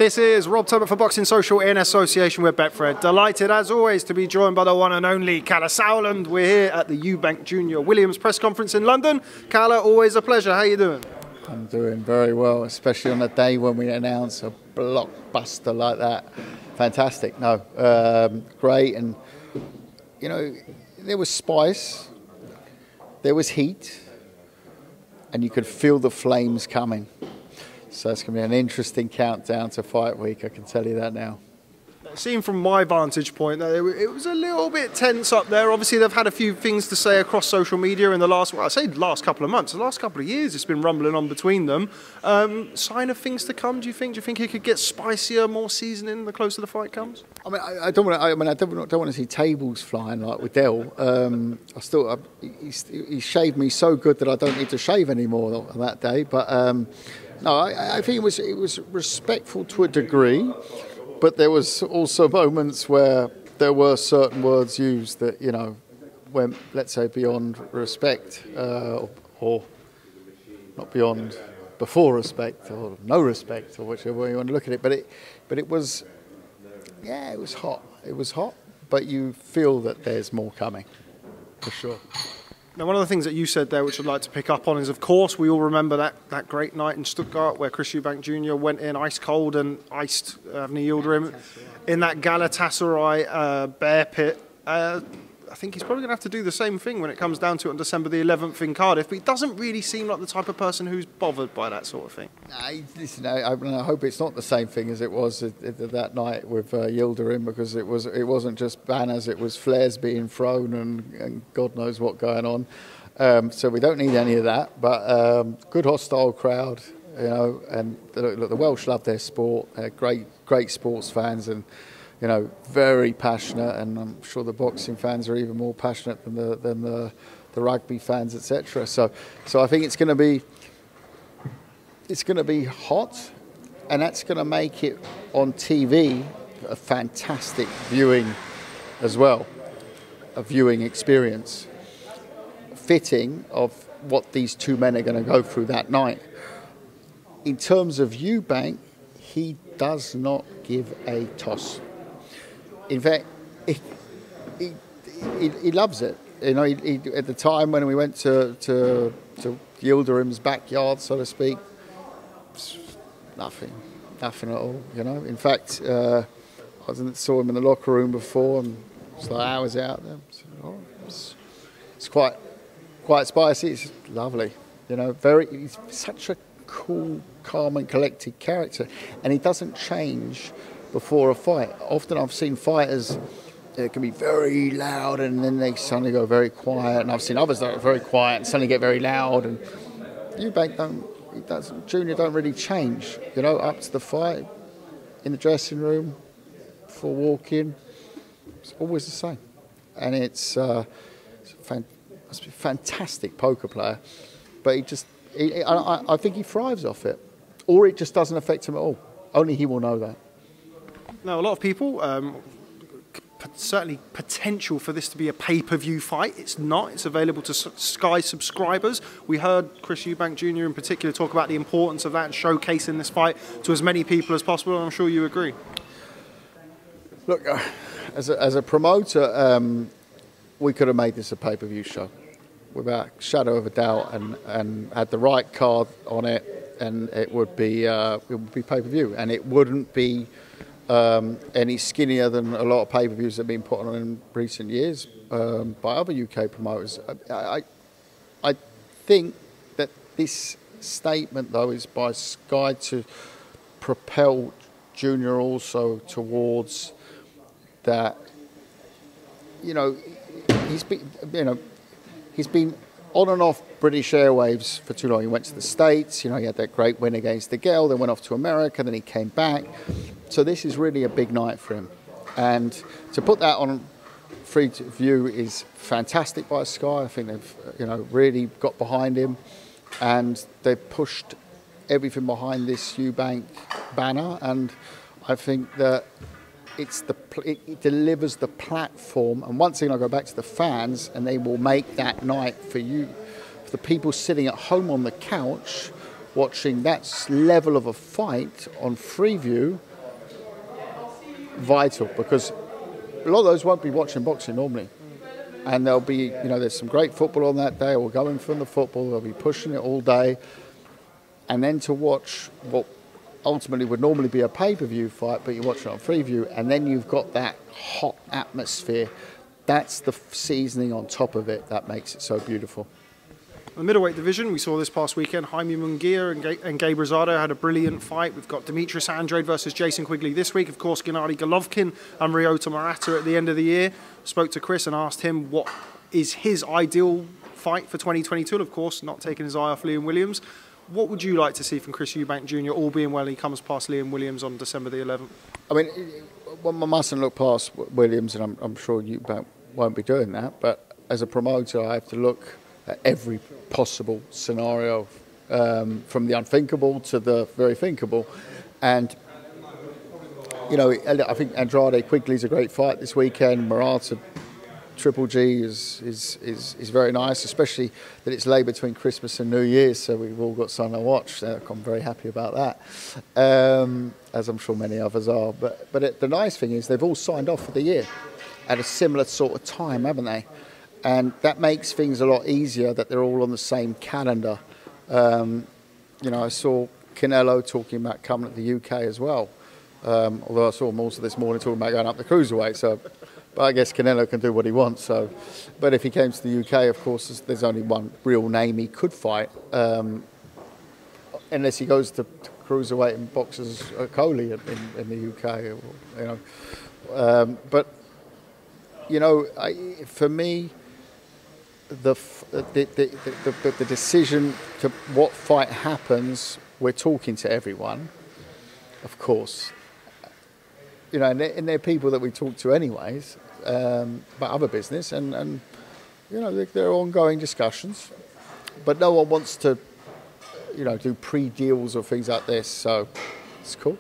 This is Rob Tebbutt for Boxing Social in association with Betfred. Delighted as always to be joined by the one and only Kalle Sauerland. We're here at the Eubank Jr-Williams press conference in London. Kalle, always a pleasure. How are you doing? I'm doing very well, especially on a day when we announce a blockbuster like that. Fantastic. No, great. And, you know, there was spice, there was heat, and you could feel the flames coming. So it's going to be an interesting countdown to fight week, I can tell you that now. Seen from my vantage point, it was a little bit tense up there. Obviously, they've had a few things to say across social media in the last, well, I say last couple of months, the last couple of years, it's been rumbling on between them. Sign of things to come, do you think? Do you think it could get spicier, more seasoning the closer the fight comes? I mean, I don't want to see tables flying like with Dell. He shaved me so good that I don't need to shave anymore on that day. But no, I think it was respectful to a degree. But there was also moments where there were certain words used that, you know, went, let's say, beyond respect, or not beyond before respect, or no respect, or whichever way you want to look at it. But it was, yeah, it was hot. It was hot, but you feel that there's more coming, for sure. Now, one of the things that you said there, which I'd like to pick up on, is, of course, we all remember that great night in Stuttgart where Chris Eubank Jr. went in ice cold and iced Avni Yildirim in that Galatasaray bear pit. I think he's probably going to have to do the same thing when it comes down to it on December the 11th in Cardiff, but he doesn't really seem like the type of person who's bothered by that sort of thing. Listen, I hope it's not the same thing as it was that night with Yildirim, because it wasn't just banners, it was flares being thrown and God knows what going on. So we don't need any of that, but good hostile crowd, you know, and look, the Welsh love their sport, great sports fans, and you know, very passionate, and I'm sure the boxing fans are even more passionate than the rugby fans, etc. So I think it's going to be hot, and that's going to make it on TV a fantastic viewing as well, a viewing experience, fitting of what these two men are going to go through that night. In terms of Eubank, he does not give a toss. In fact, he loves it. You know, at the time when we went to Yildirim's backyard, so to speak, nothing at all. You know, in fact, I saw him in the locker room before, and it's like hours out there. So, it's quite spicy. It's lovely. You know, he's such a cool, calm, and collected character, and he doesn't change before a fight. Often I've seen fighters can be very loud and then they suddenly go very quiet, and I've seen others that are very quiet and suddenly get very loud. And Eubank Junior don't really change, you know, up to the fight, in the dressing room, before walking, it's always the same. And it's must be a fantastic poker player, but I think he thrives off it, or it just doesn't affect him at all. Only he will know that. Now, a lot of people, certainly potential for this to be a pay-per-view fight. It's not. It's available to Sky subscribers. We heard Chris Eubank Jr. in particular talk about the importance of that and showcasing this fight to as many people as possible, and I'm sure you agree. Look, as a promoter, we could have made this a pay-per-view show without a shadow of a doubt, and had the right card on it, and it would be pay-per-view, and it wouldn't be any skinnier than a lot of pay-per-views that have been put on in recent years by other UK promoters. I think that this statement, though, is by Sky to propel Junior also towards that. You know, he's been on and off British airwaves for too long. He went to the States, you know, he had that great win against the girl, then went off to America, then he came back. So this is really a big night for him. And to put that on free to view is fantastic by Sky. I think they've, you know, really got behind him, and they've pushed everything behind this Eubank banner, and I think that it delivers the platform. And once again, I'll go back to the fans, and they will make that night for you, for the people sitting at home on the couch watching that level of a fight on Freeview, vital, because a lot of those won't be watching boxing normally. And there'll be, there's some great football on that day, or going from the football, they'll be pushing it all day. And then to watch what ultimately would normally be a pay-per-view fight, but you watch it on Freeview, and then you've got that hot atmosphere. That's the seasoning on top of it that makes it so beautiful. The middleweight division, we saw this past weekend, Jaime Munguia and Gabe Rosado had a brilliant fight. We've got Demetrius Andrade versus Jason Quigley this week. Of course, Gennady Golovkin and Ryota Murata at the end of the year. Spoke to Chris and asked him what is his ideal fight for 2022. And of course, not taking his eye off Liam Williams. What would you like to see from Chris Eubank Jr., all being well, he comes past Liam Williams on December the 11th? I mean, one mustn't look past Williams, and I'm sure Eubank won't be doing that. But as a promoter, I have to look at every possible scenario, from the unthinkable to the very thinkable. And, I think Andrade Quigley's a great fight this weekend. Murata Triple G is very nice, especially that it's lay between Christmas and New Year's, so we've all got something to watch. So I'm very happy about that, as I'm sure many others are. But the nice thing is they've all signed off for the year at a similar sort of time, haven't they? And that makes things a lot easier that they're all on the same calendar. I saw CANELO talking about coming to the UK as well, although I saw him also this morning talking about going up the cruiserweight. So, but I guess CANELO can do what he wants. So, but if he came to the UK, of course, there's only one real name he could fight, unless he goes to cruiserweight and boxes Okolie in the UK. For me, the decision to what fight happens, we're talking to everyone, of course. And they're people that we talk to anyways, about other business, and there are ongoing discussions, but no one wants to, do pre-deals or things like this, so it's cool.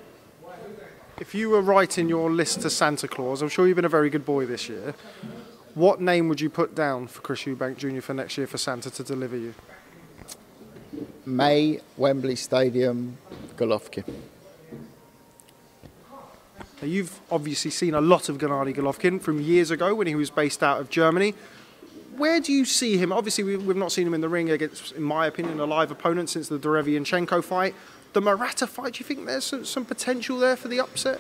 If you were writing your list to Santa Claus, I'm sure you've been a very good boy this year. What name would you put down for Chris Eubank Jr. for next year for Santa to deliver you? May, Wembley Stadium, Golovkin. Now, you've obviously seen a lot of Gennady Golovkin from years ago when he was based out of Germany. Where do you see him? Obviously, we've not seen him in the ring against, in my opinion, a live opponent since the Derevianchenko fight. The Murata fight, do you think there's some potential there for the upset?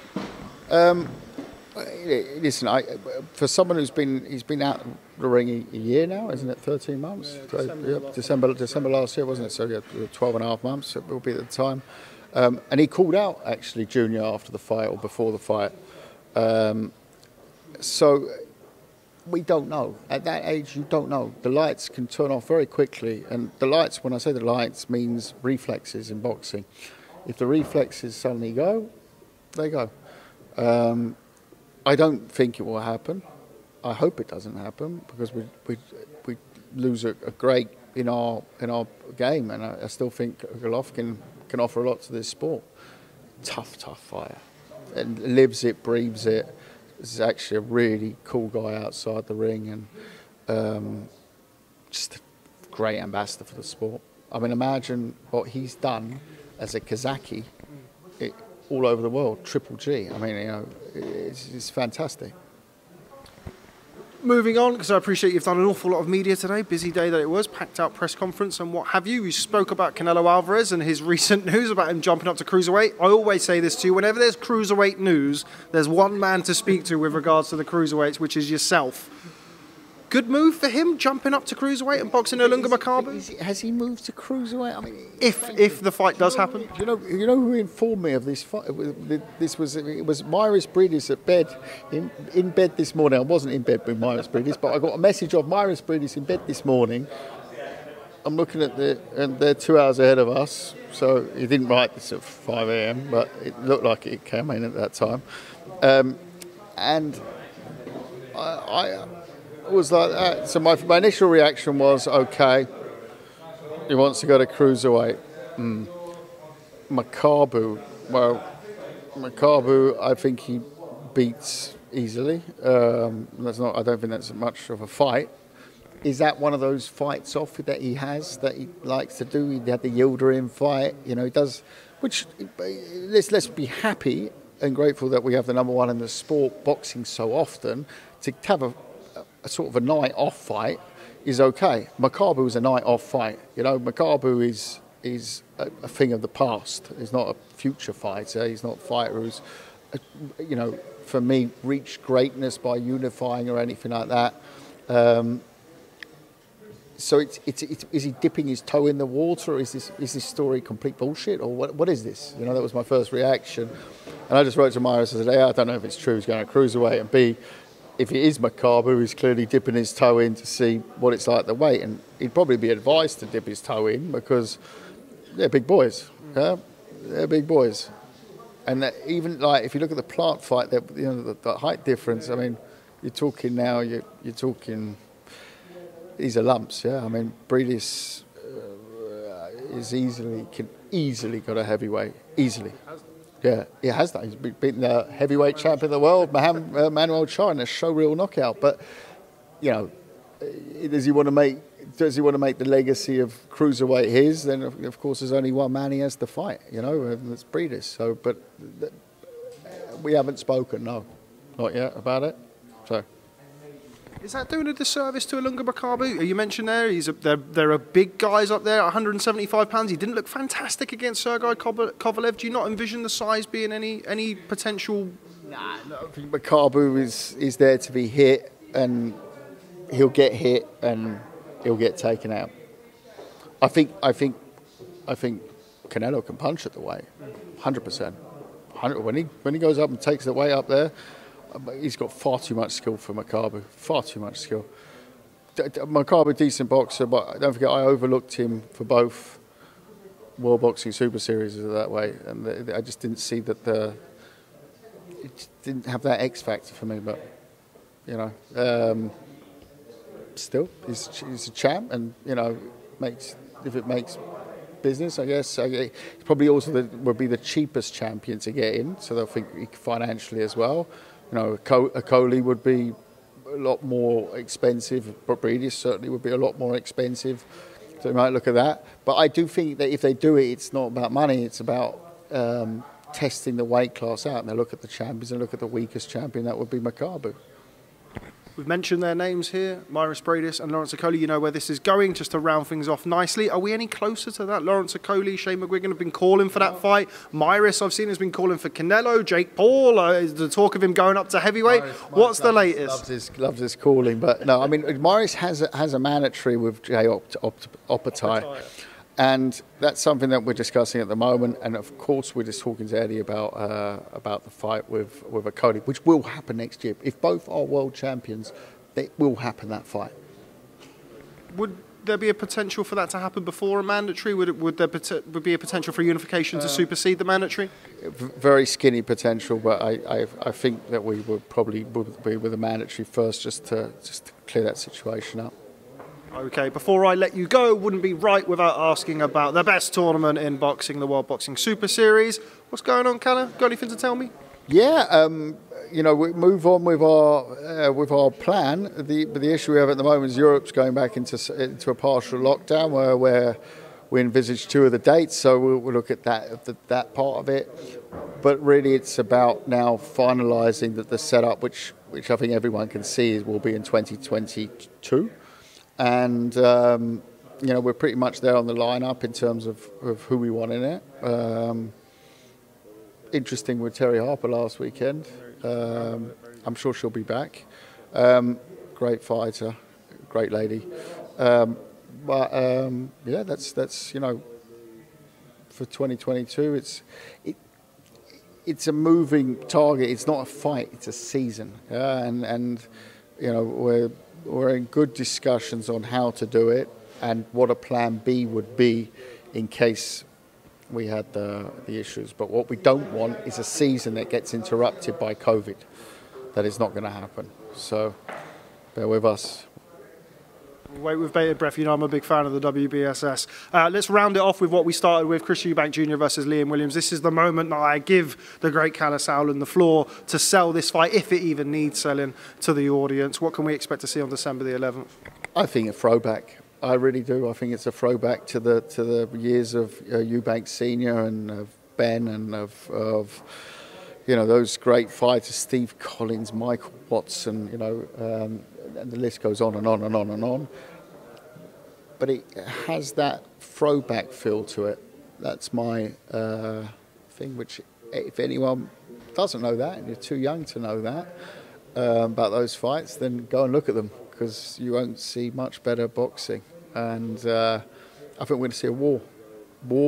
Listen, for someone he's been out the ring a year now, isn't it? 13 months. December last year, wasn't it? So 12 and a half months. It will be at the time. And he called out actually Junior after the fight or before the fight. So we don't know. At that age, you don't know. The lights can turn off very quickly, and the lights, when I say the lights, means reflexes in boxing. If the reflexes suddenly go, they go. I don't think it will happen. I hope it doesn't happen, because we lose a great in our game, and I still think Golovkin can offer a lot to this sport. Tough fighter, and lives it, breathes it. This is actually a really cool guy outside the ring, and just a great ambassador for the sport. I mean, imagine what he's done as a Kazaki all over the world. Triple G. I mean, it's fantastic. Moving on, because I appreciate you've done an awful lot of media today. Busy day that it was, packed out press conference and what have you. You spoke about Canelo Alvarez and his recent news about him jumping up to cruiserweight. I always say this to you, whenever there's cruiserweight news, there's one man to speak to with regards to the cruiserweights, which is yourself. Good move for him, jumping up to cruiserweight and boxing Olunga MAKABU? Has he moved to cruiserweight? I mean, if the fight does happen. You know who informed me of this fight? It was Myris Briedis at bed, in bed this morning. I wasn't in bed with Myris Briedis, but I got a message of Myris Briedis in bed this morning. I'm looking at and they're 2 hours ahead of us, so he didn't write this at 5 a.m., but it looked like it came in at that time. And I was like that. So my initial reaction was, okay, he wants to go to cruiserweight. MAKABU, well, MAKABU, I think he beats easily. I don't think that's much of a fight. Is that one of those fights off that he has that he likes to do? He had the Yildirim fight, he does. Which let's be happy. and grateful that we have the number one in the sport, boxing, so often. To have a sort of a night off fight is okay. MAKABU is a night off fight. You know, MAKABU is a thing of the past. He's not a future fighter. He's not a fighter who's, you know, for me, reached greatness by unifying or anything like that. So is he dipping his toe in the water, or is this story complete bullshit, or what is this? You know, that was my first reaction. And I just wrote to Myris and said, I don't know if it's true he's going to cruiserweight, and B, if it is MAKABU, he's clearly dipping his toe in to see what it's like the weight. And he'd probably be advised to dip his toe in because they're big boys. Yeah? They're big boys. And even like if you look at the plant fight, you know, the height difference, I mean, you're talking now, you're talking... These are lumps, yeah. I mean, Briedis can easily got a heavyweight, easily. Yeah, he has that. He's beaten the heavyweight champion of the world, Manuel Chai, in a showreel knockout. But you know, does he want to make the legacy of cruiserweight his? Then of course there's only one man he has to fight, you know, and that's Briedis. So, but we haven't spoken, no, not yet about it. So. Is that doing a disservice to Ilunga MAKABU? You mentioned there are big guys up there at 175 pounds. He didn't look fantastic against Sergei Kovalev. Do you not envision the size being any potential? Nah, I think MAKABU is there to be hit, and he'll get hit and he'll get taken out. I think CANELO can punch at the weight, 100%. When he goes up and takes the weight up there. He's got far too much skill for MAKABU. Far too much skill. MAKABU, decent boxer, but don't forget I overlooked him for both World Boxing Super Series that way, and I just didn't see that it didn't have that X factor for me. But you know, still he's a champ, and you know, if it makes business, I guess. He's probably also would be the cheapest champion to get in, so they'll think financially as well. You know, Okolie would be a lot more expensive, but Briedis certainly would be a lot more expensive. So you might look at that. But I do think that if they do it, it's not about money. It's about testing the weight class out. And they look at the champions and look at the weakest champion. That would be MAKABU. We've mentioned their names here, Myris Briedis and Lawrence Okolie. You know where this is going, just to round things off nicely. Are we any closer to that? Lawrence Okolie, Shane McGuigan have been calling for that fight. Myris, I've seen, has been calling for CANELO. Jake Paul, the talk of him going up to heavyweight. What's the latest? Loves his calling. But no, I mean, Myris has a mandatory with Jay Optatai. And that's something that we're discussing at the moment. And of course, we're just talking to Eddie about the fight with Okolie, which will happen next year. If both are world champions, it will happen, that fight. Would there be a potential for that to happen before a mandatory? Would there be a potential for unification to supersede the mandatory? Very skinny potential, but I think that we would probably be with a mandatory first, just to clear that situation up. Okay, before I let you go, it wouldn't be right without asking about the best tournament in boxing, the World Boxing Super Series. What's going on, Kalle? Got anything to tell me? Yeah, you know, we move on with our plan. The issue we have at the moment is Europe's going back into a partial lockdown where we envisage 2 of the dates, so we'll look at that part of it. But really, it's about now finalising the setup, which I think everyone can see will be in 2022. And, you know, we're pretty much there on the lineup in terms of who we want in it. Interesting with Terry Harper last weekend. I'm sure she'll be back. Great fighter, great lady. But yeah, that's you know, for 2022, it's a moving target. It's not a fight. It's a season. Yeah, and you know, we're in good discussions on how to do it and what a plan B would be in case we had the issues. But what we don't want is a season that gets interrupted by COVID. That is not going to happen. So bear with us. Wait with bated breath. You know I'm a big fan of the WBSS. Let's round it off with what we started with, Chris Eubank Jr. versus Liam Williams. This is the moment that I give the great Kalle Sauerland the floor to sell this fight, if it even needs selling, to the audience. What can we expect to see on December the 11th? I think a throwback. I really do. I think it's a throwback to the years of Eubank Sr. and of Ben and of you know, those great fighters, Steve Collins, Michael Watson, you know, and the list goes on and on and on and on. But it has that throwback feel to it. That's my thing, which if anyone doesn't know that, and you're too young to know that, about those fights, then go and look at them, because you won't see much better boxing. And I think we're going to see a war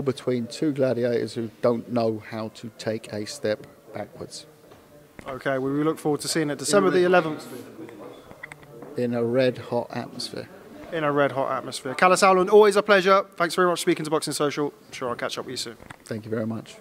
between two gladiators who don't know how to take a step backwards. Okay, well, we look forward to seeing it December the 11th. In a red-hot atmosphere. In a red-hot atmosphere. Kalle Sauerland, always a pleasure. Thanks very much for speaking to Boxing Social. I'm sure I'll catch up with you soon. Thank you very much.